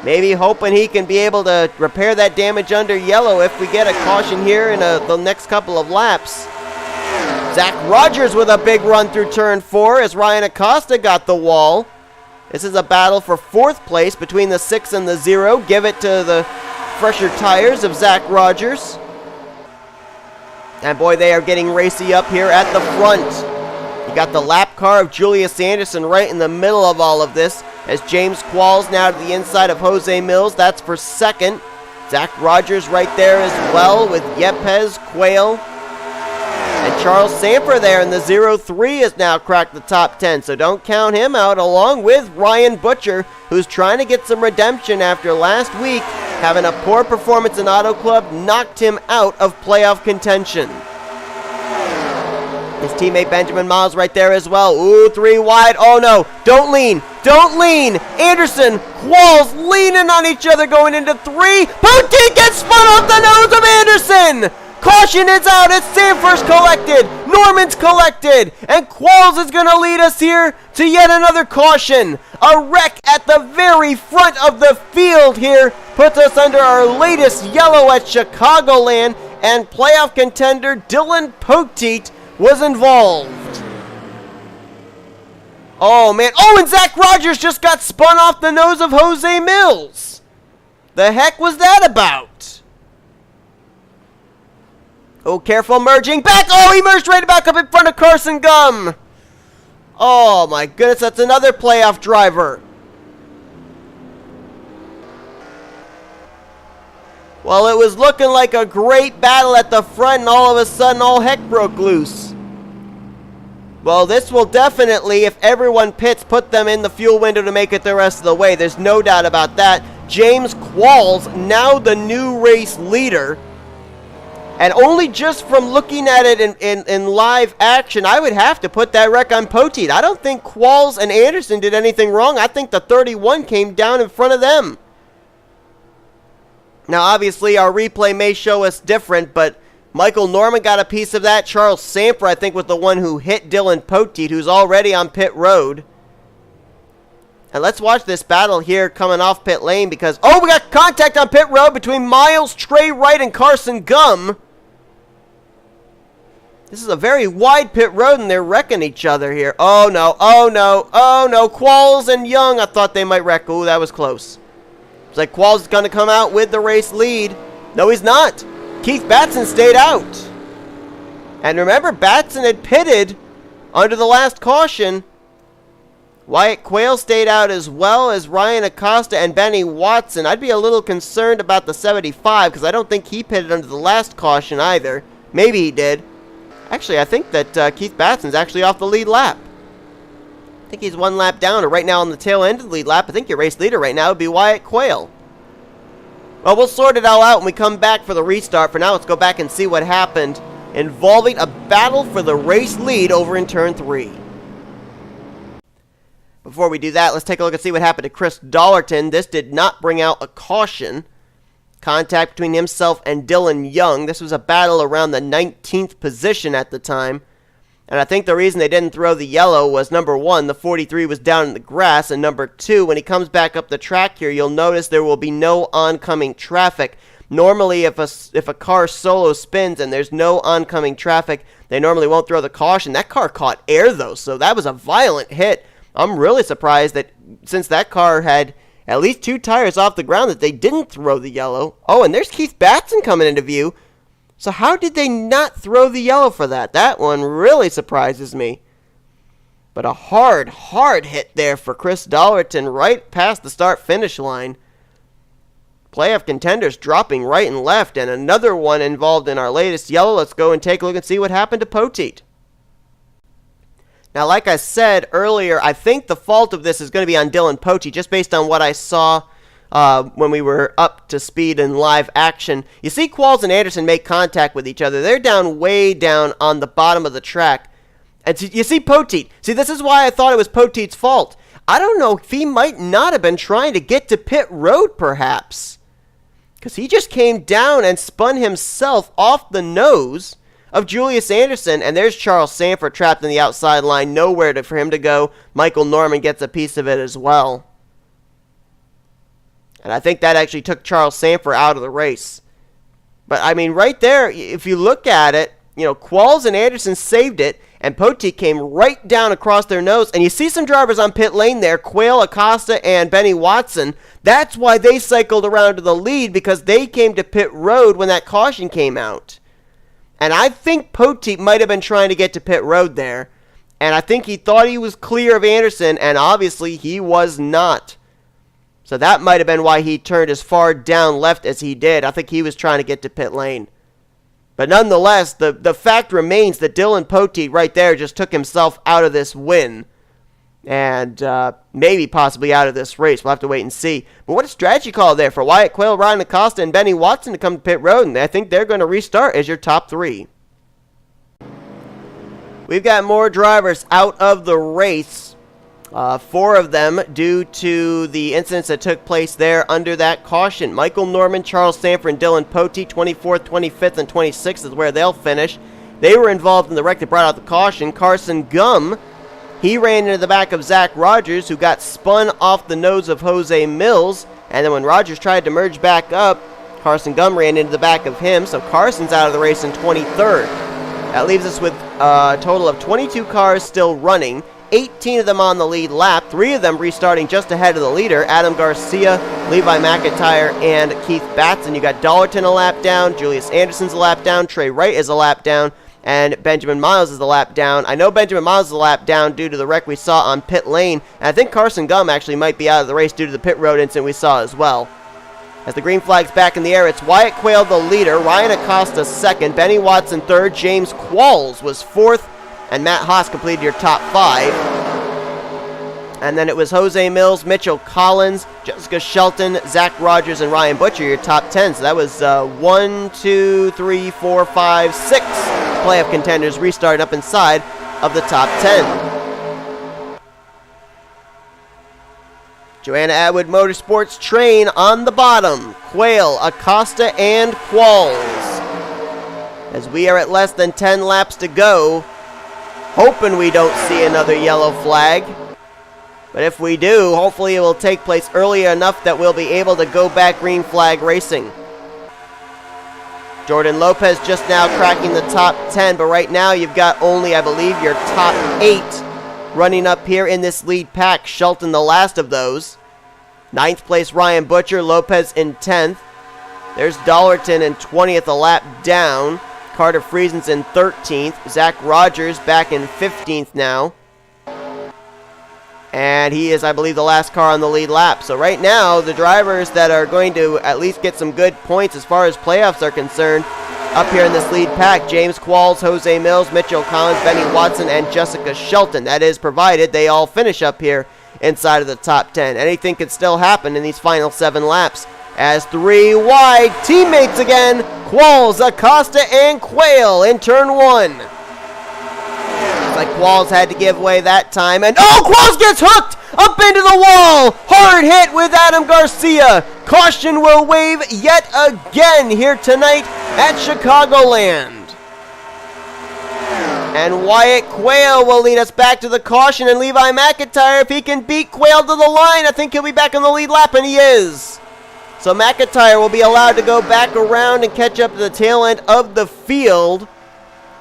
Maybe hoping he can be able to repair that damage under yellow if we get a caution here in the next couple of laps. Zach Rogers with a big run through turn 4 as Ryan Acosta got the wall. This is a battle for 4th place between the 6 and the 0. Give it to the fresher tires of Zach Rogers. And boy, they are getting racy up here at the front. You got the lap car of Julius Anderson right in the middle of all of this as James Qualls now to the inside of J Millz. That's for 2nd. Zach Rogers right there as well with Yepez, Quail, and Charles Sandfer there in the 0-3 has now cracked the top 10, so don't count him out, along with Ryan Butcher, who's trying to get some redemption after last week having a poor performance in Auto Club knocked him out of playoff contention. His teammate Benjamin Miles right there as well. Ooh, 3 wide. Oh no, don't lean. Don't lean. Anderson, Qualls leaning on each other going into 3. Poteet gets spun off the nose of Anderson. Caution is out. It's Sandfer's collected. Norman's collected. And Qualls is going to lead us here to yet another caution. A wreck at the very front of the field here puts us under our latest yellow at Chicagoland. And playoff contender Dylan Poteet was involved. Oh, man. Oh, and Zach Rogers just got spun off the nose of J Millz. The heck was that about? Oh, careful merging back. Oh, he merged right back up in front of Carson Gum. Oh, my goodness. That's another playoff driver. Well, it was looking like a great battle at the front, and all of a sudden, all heck broke loose. Well, this will definitely, if everyone pits, put them in the fuel window to make it the rest of the way. There's no doubt about that. James Qualls, now the new race leader. And only just from looking at it in live action, I would have to put that wreck on Poteet. I don't think Qualls and Anderson did anything wrong. I think the 31 came down in front of them. Now, obviously, our replay may show us different, but Michael Norman got a piece of that. Charles Sandfer, I think, was the one who hit Dylan Poteet, who's already on pit road. And let's watch this battle here coming off pit lane because, oh, we got contact on pit road between Miles, T Wright, and Carson Gum. This is a very wide pit road, and they're wrecking each other here. Oh, no. Oh, no. Oh, no. Qualls and Young, I thought they might wreck. Ooh, that was close. It's like Qualls is going to come out with the race lead. No, he's not. Keith Batson stayed out. And remember, Batson had pitted under the last caution, Wyatt Quail stayed out as well as R Acosta and Benny Watson. I'd be a little concerned about the 75 because I don't think he pitted under the last caution either. Maybe he did. Actually, I think that K Batson's actually off the lead lap. I think he's one lap down, or right now on the tail end of the lead lap. I think your race leader right now would be Wyatt Quail. Well, we'll sort it all out when we come back for the restart. For now, let's go back and see what happened involving a battle for the race lead over in turn 3. Before we do that, let's take a look and see what happened to Chris Dollerton. This did not bring out a caution. Contact between himself and Dylan Young. This was a battle around the 19th position at the time. And I think the reason they didn't throw the yellow was, number one, the 43 was down in the grass, and number two, when he comes back up the track here, you'll notice there will be no oncoming traffic. Normally, if a car solo spins and there's no oncoming traffic, they normally won't throw the caution. That car caught air, though, so that was a violent hit. I'm really surprised that since that car had at least 2 tires off the ground that they didn't throw the yellow. Oh, and there's K Batson coming into view. So how did they not throw the yellow for that? That one really surprises me. But a hard hit there for Chris Dollerton right past the start-finish line. Playoff contenders dropping right and left, and another one involved in our latest yellow. Let's go and take a look and see what happened to Poteet. Now, like I said earlier, I think the fault of this is going to be on Dylan Poteet, just based on what I saw when we were up to speed in live action. You see Qualls and Andersson make contact with each other. They're down way down on the bottom of the track. And you see Poteet. See, this is why I thought it was Poteet's fault. I don't know if he might not have been trying to get to pit road, perhaps. Because he just came down and spun himself off the nose of Julius Anderson. And there's Charles Sandfer trapped in the outside line. Nowhere for him to go. Michael Norman gets a piece of it as well. And I think that actually took Charles Sandfer out of the race. But, I mean, right there, if you look at it, you know, Qualls and Anderson saved it, and Poteet came right down across their nose. And you see some drivers on pit lane there, Quail, Acosta, and Benny Watson. That's why they cycled around to the lead, because they came to pit road when that caution came out. And I think Poteet might have been trying to get to pit road there. And I think he thought he was clear of Anderson, and obviously he was not. So that might have been why he turned as far down left as he did. I think he was trying to get to pit lane. But nonetheless, the fact remains that Dylan Poteet right there just took himself out of this win. And maybe possibly out of this race. We'll have to wait and see. But what a strategy call there for Wyatt Quail, R Acosta, and Benny Watson to come to pit road. And I think they're going to restart as your top 3. We've got more drivers out of the race. 4 of them due to the incidents that took place there under that caution. Michael Norman, Charles Sandfer, and Dylan Poteet, 24th, 25th, and 26th is where they'll finish. They were involved in the wreck that brought out the caution. Carson Gum, he ran into the back of Zach Rogers, who got spun off the nose of Jose Millz. And then when Rogers tried to merge back up, Carson Gum ran into the back of him. So Carson's out of the race in 23rd. That leaves us with a total of 22 cars still running. 18 of them on the lead lap, 3 of them restarting just ahead of the leader, Adam Garcia, Levi McIntire, and K Batson. You got Dollerton a lap down, Julius Anderson's a lap down, T Wright is a lap down, and Benjamin Miles is a lap down. I know Benjamin Miles is a lap down due to the wreck we saw on pit lane, and I think Carson Gum actually might be out of the race due to the pit road incident we saw as well. As the green flag's back in the air, it's Wyatt Quail the leader, R Acosta second, Benny Watson third, J Qualls was fourth, and M Haas completed your top 5. And then it was Jose Millz, Mitchell Collins, J Shelton, Zach Rogers, and Ryan Butcher, your top 10. So that was 1, 2, 3, 4, 5, 6 playoff contenders restarted up inside of the top 10. Joanna Atwood Motorsports train on the bottom. Quail, Acosta, and Qualls. As we are at less than 10 laps to go, hoping we don't see another yellow flag. But if we do, hopefully it will take place early enough that we'll be able to go back green flag racing. Jordan Lopez just now cracking the top 10, but right now you've got only, I believe, your top 8 running up here in this lead pack. Shelton the last of those. 9th place Ryan Butcher, Lopez in 10th. There's Dollerton in 20th, a lap down. Carter Friesen's in 13th. Zach Rogers back in 15th now. And he is, I believe, the last car on the lead lap. So right now, the drivers that are going to at least get some good points as far as playoffs are concerned, up here in this lead pack, J Qualls, Jose Millz, Mitchell Collins, Benny Watson, and J Shelton. That is provided they all finish up here inside of the top 10. Anything could still happen in these final 7 laps. As 3 wide, teammates again, Qualls, Acosta, and Quail in turn 1. Like Qualls had to give way that time, and Qualls gets hooked up into the wall. Hard hit with Adam Garcia. Caution will wave yet again here tonight at Chicagoland. And Wyatt Quail will lead us back to the caution, and Levi McIntire, if he can beat Quail to the line, I think he'll be back on the lead lap, and he is. So McIntire will be allowed to go back around and catch up to the tail end of the field.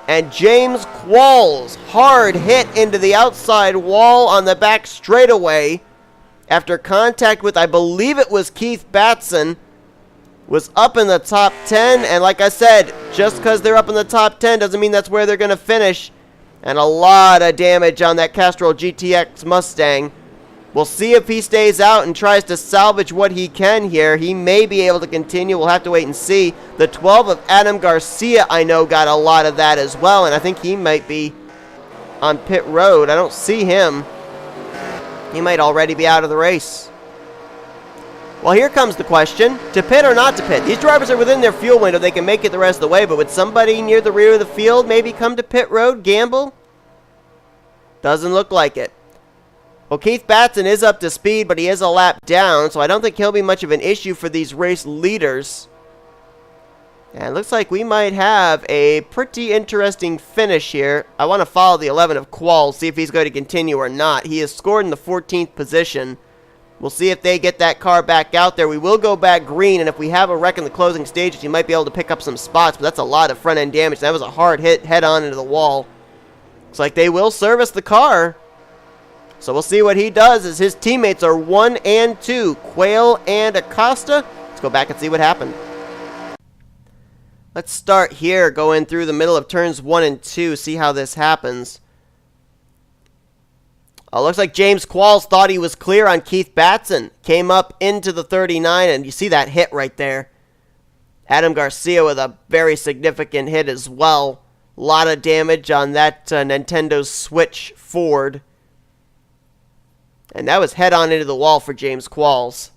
And James Qualls, hard hit into the outside wall on the back straightaway after contact with, I believe it was Keith Batson, was up in the top 10. And like I said, just because they're up in the top 10 doesn't mean that's where they're going to finish. And a lot of damage on that Castrol GTX Mustang. We'll see if he stays out and tries to salvage what he can here. He may be able to continue. We'll have to wait and see. The 12 of Adam Garcia, I know, got a lot of that as well, and I think he might be on pit road. I don't see him. He might already be out of the race. Well, here comes the question. To pit or not to pit? These drivers are within their fuel window. They can make it the rest of the way, but would somebody near the rear of the field maybe come to pit road, gamble? Doesn't look like it. Well, Keith Batson is up to speed, but he is a lap down, so I don't think he'll be much of an issue for these race leaders. And it looks like we might have a pretty interesting finish here. I want to follow the 11 of Qualls, see if he's going to continue or not. He is scored in the 14th position. We'll see if they get that car back out there. We will go back green, and if we have a wreck in the closing stages, you might be able to pick up some spots, but that's a lot of front-end damage. That was a hard hit head-on into the wall. Looks like they will service the car. So we'll see what he does as his teammates are 1 and 2, Quail and Acosta. Let's go back and see what happened. Let's start here, going through the middle of turns 1 and 2, see how this happens. Looks like James Qualls thought he was clear on Keith Batson. Came up into the 39, and you see that hit right there. Adam Garcia with a very significant hit as well. A lot of damage on that Nintendo Switch Ford. And that was head-on into the wall for James Qualls.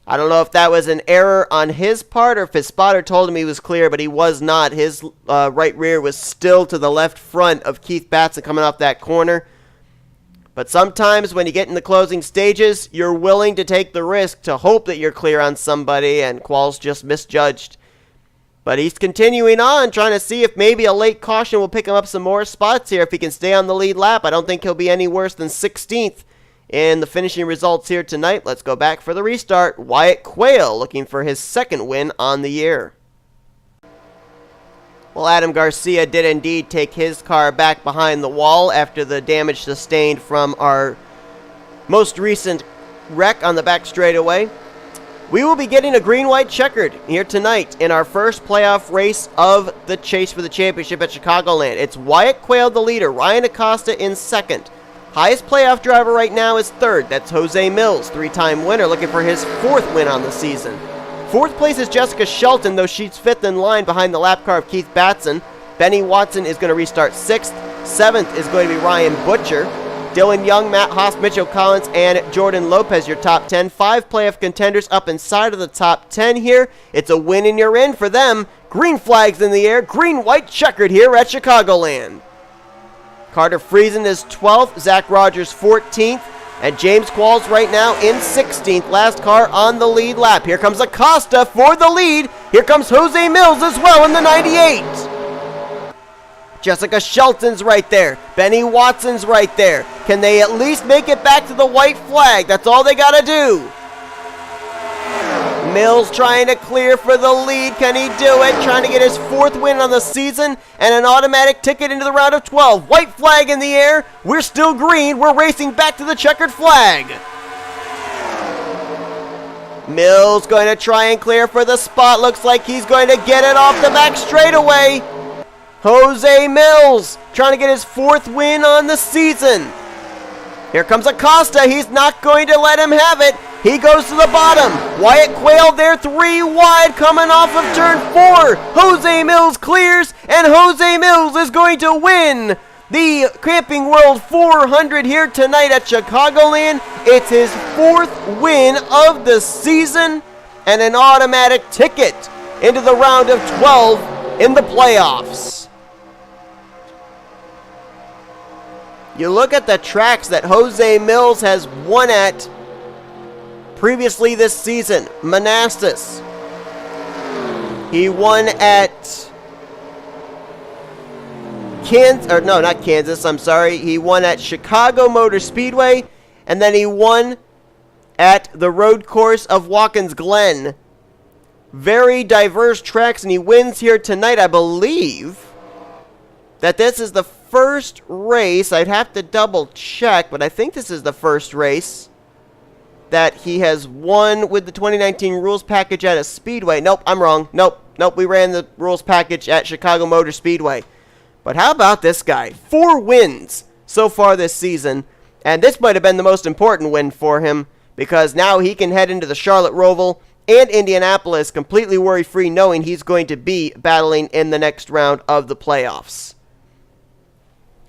I don't know if that was an error on his part or if his spotter told him he was clear, but he was not. His right rear was still to the left front of Keith Batson coming off that corner. But sometimes when you get in the closing stages, you're willing to take the risk to hope that you're clear on somebody, and Qualls just misjudged. But he's continuing on, trying to see if maybe a late caution will pick him up some more spots here. If he can stay on the lead lap, I don't think he'll be any worse than 16th in the finishing results here tonight. Let's go back for the restart. Wyatt Quail looking for his second win on the year. Well, Adam Garcia did indeed take his car back behind the wall after the damage sustained from our most recent wreck on the back straightaway. We will be getting a green-white checkered here tonight in our first playoff race of the chase for the championship at Chicagoland. It's Wyatt Quail, the leader, Ryan Acosta in second. Highest playoff driver right now is third. That's Jose Millz, 3-time winner, looking for his 4th win on the season. 4th place is J Shelton, though she's 5th in line behind the lap car of Keith Batson. Benny Watson is going to restart 6th. 7th is going to be Ryan Butcher. Dylan Young, Matt Haas, Mitchell Collins, and Jordan Lopez, your top 10. 5 playoff contenders up inside of the top 10 here. It's a win and you're in for them. Green flags in the air. Green-white checkered here at Chicagoland. Carter Friesen is 12th. Zach Rogers 14th. And James Qualls right now in 16th. Last car on the lead lap. Here comes Acosta for the lead. Here comes Jose Millz as well in the 98. J Shelton's right there. Benny Watson's right there. Can they at least make it back to the white flag? That's all they got to do. Millz trying to clear for the lead. Can he do it? Trying to get his 4th win on the season and an automatic ticket into the round of 12. White flag in the air. We're still green. We're racing back to the checkered flag. Millz going to try and clear for the spot. Looks like he's going to get it off the back straightaway. Jose Millz trying to get his 4th win on the season. Here comes Acosta. He's not going to let him have it. He goes to the bottom. Wyatt Quail there, 3 wide, coming off of turn 4. Jose Millz clears, and Jose Millz is going to win the Camping World 400 here tonight at Chicagoland. It's his 4th win of the season and an automatic ticket into the round of 12 in the playoffs. You look at the tracks that Jose Millz has won at previously this season. Manassas. He won at He won at Chicago Motor Speedway, and then he won at the road course of Watkins Glen. Very diverse tracks, and he wins here tonight. I believe that this is the first race. I'd have to double check, but I think this is the first race that he has won with the 2019 rules package at a speedway. Nope, I'm wrong. Nope, we ran the rules package at Chicago Motor Speedway. But how about this guy? 4 wins so far this season, and this might have been the most important win for him, because now he can head into the Charlotte Roval and Indianapolis completely worry-free, knowing he's going to be battling in the next round of the playoffs.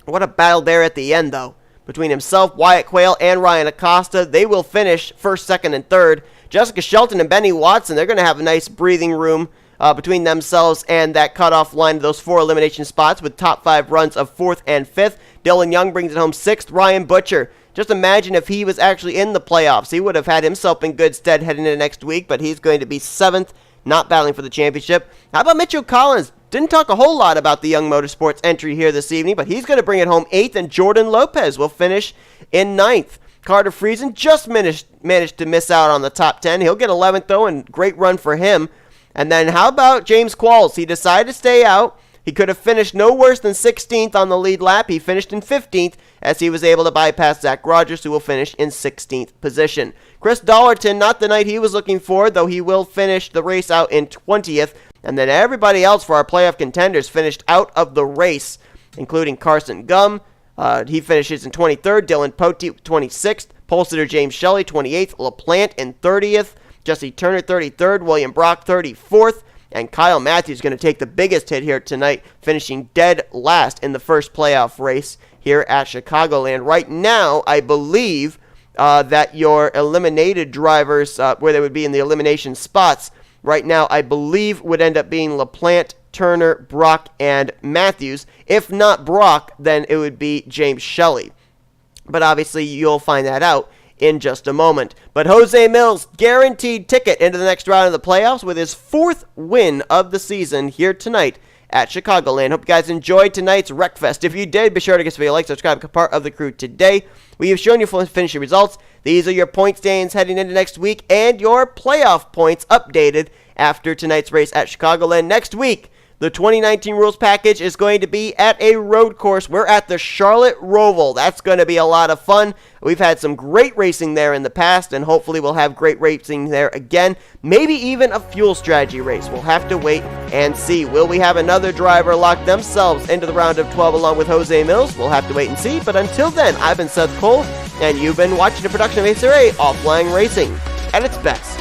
What a battle there at the end, though. Between himself, Wyatt Quail, and Ryan Acosta, they will finish 1st, 2nd, and 3rd. J Shelton and Benny Watson, they're going to have a nice breathing room between themselves and that cutoff line of those 4 elimination spots with top 5 runs of 4th and 5th. Dylan Young brings it home 6th. Ryan Butcher, just imagine if he was actually in the playoffs. He would have had himself in good stead heading into next week, but he's going to be 7th, not battling for the championship. How about Mitchell Collins? Didn't talk a whole lot about the Young Motorsports entry here this evening, but he's going to bring it home 8th, and Jordan Lopez will finish in 9th. Carter Friesen just managed to miss out on the top 10. He'll get 11th, though, and great run for him. And then how about J Qualls? He decided to stay out. He could have finished no worse than 16th on the lead lap. He finished in 15th as he was able to bypass Zach Rogers, who will finish in 16th position. Chris Dollerton, not the night he was looking for, though he will finish the race out in 20th. And then everybody else for our playoff contenders finished out of the race, including Carson Gum. He finishes in 23rd. Dylan Poteet, 26th. Pole sitter J Shelly, 28th. LaPlante in 30th. Jesse Turner, 33rd. William Brock, 34th. And Kyle Mathews is going to take the biggest hit here tonight, finishing dead last in the first playoff race here at Chicagoland. Right now, I believe that your eliminated drivers, where they would be in the elimination spots, right now I believe would end up being LaPlante, Turner, Brock, and Mathews. If not Brock, then it would be J Shelly. But obviously, you'll find that out in just a moment. But Jose Millz, guaranteed ticket into the next round of the playoffs with his 4th win of the season here tonight at Chicagoland. Hope you guys enjoyed tonight's Wreckfest. If you did, be sure to give this video a like, subscribe, become part of the crew today. We have shown you full finishing results. These are your point standings heading into next week and your playoff points updated after tonight's race at Chicagoland. Next week, the 2019 rules package is going to be at a road course. We're at the Charlotte Roval. That's going to be a lot of fun. We've had some great racing there in the past, and hopefully we'll have great racing there again. Maybe even a fuel strategy race. We'll have to wait and see. Will we have another driver lock themselves into the round of 12 along with Jose Millz? We'll have to wait and see. But until then, I've been Seth Cole, and you've been watching a production of NNSCRA Offline Racing at its best.